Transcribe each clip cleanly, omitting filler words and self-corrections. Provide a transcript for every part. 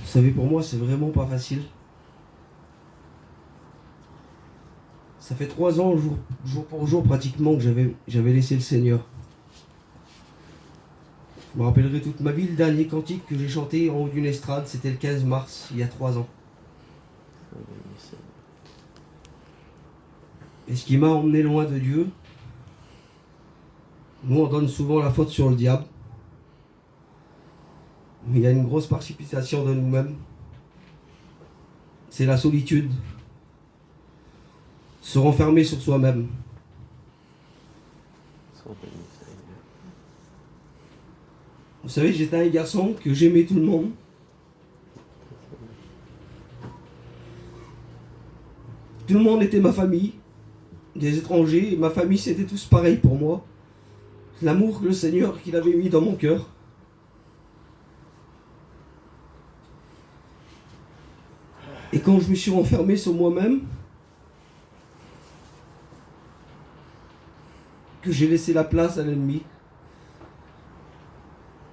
Vous savez, pour moi, c'est vraiment pas facile. Ça fait 3 ans, jour pour jour, pratiquement, que j'avais laissé le Seigneur. Je me rappellerai toute ma vie, le dernier cantique que j'ai chanté en haut d'une estrade, c'était le 15 mars, il y a 3 ans. Et ce qui m'a emmené loin de Dieu, nous on donne souvent la faute sur le diable, mais il y a une grosse participation de nous-mêmes. C'est la solitude. Se renfermer sur soi-même. Vous savez, j'étais un garçon que j'aimais tout le monde. Tout le monde était ma famille. Des étrangers, ma famille, c'était tous pareil pour moi. L'amour que le Seigneur qu'il avait mis dans mon cœur. Et quand je me suis renfermé sur moi-même, que j'ai laissé la place à l'ennemi,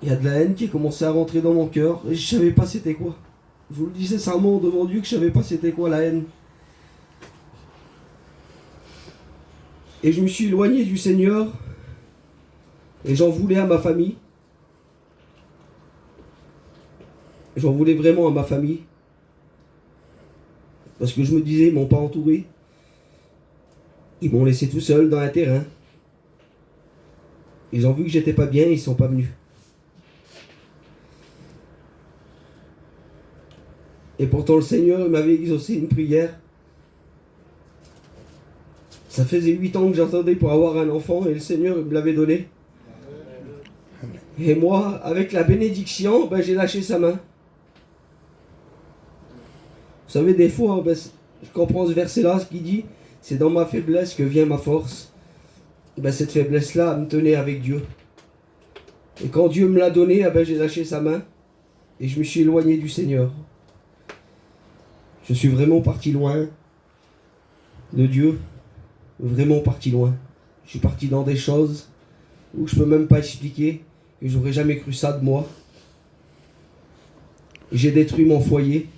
il y a de la haine qui a commencé à rentrer dans mon cœur et je savais pas c'était quoi. Je vous le dis sincèrement devant Dieu que je savais pas c'était quoi la haine. Et je me suis éloigné du Seigneur et j'en voulais à ma famille. J'en voulais vraiment à ma famille. Parce que je me disais, ils m'ont pas entouré. Ils m'ont laissé tout seul dans un terrain. Ils ont vu que j'étais pas bien, ils sont pas venus. Et pourtant le Seigneur m'avait exaucé une prière. Ça faisait 8 ans que j'attendais pour avoir un enfant et le Seigneur me l'avait donné. Et moi, avec la bénédiction, j'ai lâché sa main. Vous savez, des fois, je comprends ce verset-là, ce qu'il dit, c'est dans ma faiblesse que vient ma force. Cette faiblesse-là me tenait avec Dieu. Et quand Dieu me l'a donné, j'ai lâché sa main et je me suis éloigné du Seigneur. Je suis vraiment parti loin de Dieu, vraiment parti loin. Je suis parti dans des choses où je ne peux même pas expliquer, et j'aurais jamais cru ça de moi. J'ai détruit mon foyer.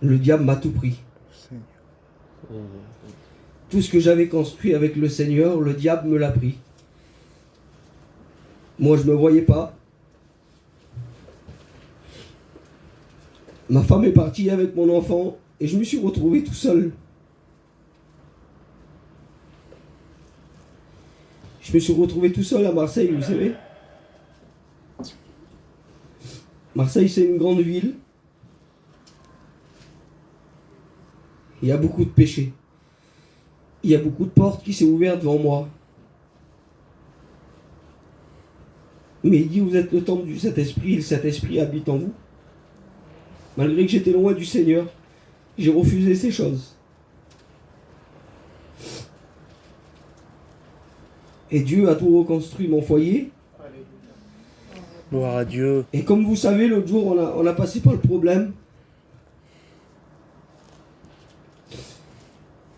Le diable m'a tout pris. Tout ce que j'avais construit avec le Seigneur, le diable me l'a pris. Moi, je ne me voyais pas. Ma femme est partie avec mon enfant et je me suis retrouvé tout seul. Je me suis retrouvé tout seul à Marseille, vous savez. Marseille, c'est une grande ville. Il y a beaucoup de péchés. Il y a beaucoup de portes qui s'est ouvertes devant moi. Mais il dit, vous êtes le temple du Saint-Esprit, et le Saint-Esprit habite en vous. Malgré que j'étais loin du Seigneur, j'ai refusé ces choses. Et Dieu a tout reconstruit mon foyer. Gloire à Dieu. Et comme vous savez, l'autre jour, on a passé par le problème.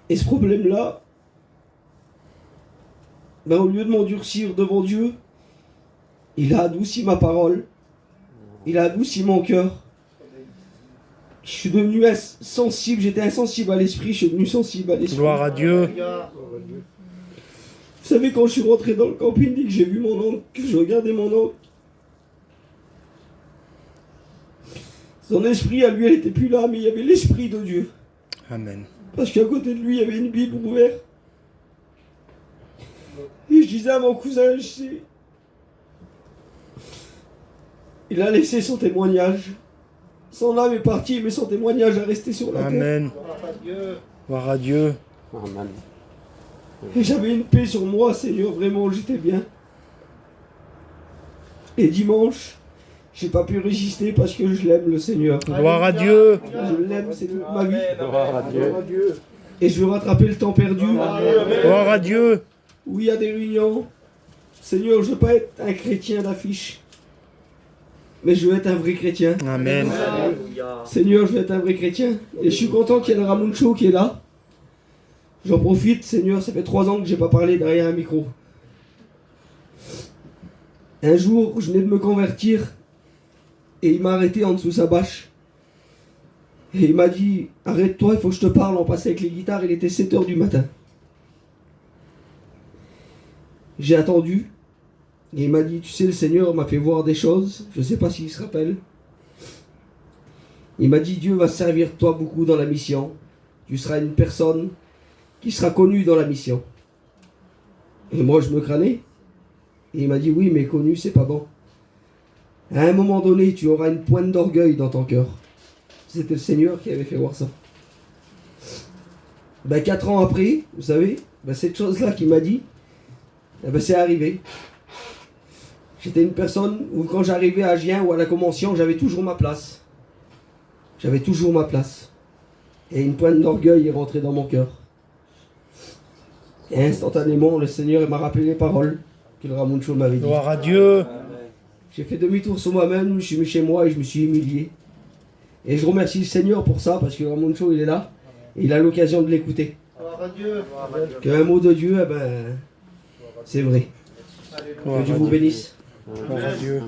Et ce problème-là, au lieu de m'endurcir devant Dieu, il a adouci ma parole. Il a adouci mon cœur. Je suis devenu sensible, j'étais insensible à l'esprit, je suis devenu sensible à l'esprit. Gloire à Dieu. Vous savez, quand je suis rentré dans le camping et que j'ai vu mon oncle, que je regardais mon oncle, son esprit à lui, elle n'était plus là, mais il y avait l'esprit de Dieu. Amen. Parce qu'à côté de lui, il y avait une Bible ouverte. Et je disais à mon cousin, je sais, il a laissé son témoignage. Son âme est partie, mais son témoignage a resté sur la terre. Amen. Gloire à Dieu. Amen. Et j'avais une paix sur moi, Seigneur, vraiment, j'étais bien. Et dimanche, j'ai pas pu résister parce que je l'aime, le Seigneur. Gloire à Dieu. Je l'aime, c'est toute ma vie. Gloire à Dieu. Et je veux rattraper le temps perdu. Gloire à Dieu. Où il y a des réunions. Seigneur, je veux pas être un chrétien d'affiche. Mais je veux être un vrai chrétien. Amen. Seigneur, je veux être un vrai chrétien. Et je suis content qu'il y ait le Ramuncho qui est là. J'en profite, Seigneur, ça fait 3 ans que j'ai pas parlé derrière un micro. Un jour, je venais de me convertir et il m'a arrêté en dessous de sa bâche. Et il m'a dit, arrête-toi, il faut que je te parle. On passait avec les guitares, il était 7h du matin. J'ai attendu. Et il m'a dit, tu sais, le Seigneur m'a fait voir des choses. Je ne sais pas s'il se rappelle. Il m'a dit, Dieu va servir toi beaucoup dans la mission. Tu seras une personne qui sera connue dans la mission. Et moi, je me crânais. Et il m'a dit, oui, mais connu, c'est pas bon. À un moment donné, tu auras une pointe d'orgueil dans ton cœur. C'était le Seigneur qui avait fait voir ça. 4 ans après, vous savez, cette chose-là qu'il m'a dit, c'est arrivé. J'étais une personne où quand j'arrivais à Gien ou à la Convention, j'avais toujours ma place. J'avais toujours ma place. Et une pointe d'orgueil est rentrée dans mon cœur. Et instantanément, le Seigneur m'a rappelé les paroles que le Ramuncho m'avait dit. Gloire à Dieu. J'ai fait demi-tour sur moi-même, je suis mis chez moi et je me suis humilié. Et je remercie le Seigneur pour ça, parce que le Ramuncho, il est là. Et il a l'occasion de l'écouter. Qu'un mot de Dieu, c'est vrai. Que Dieu vous bénisse. Gloire à Dieu.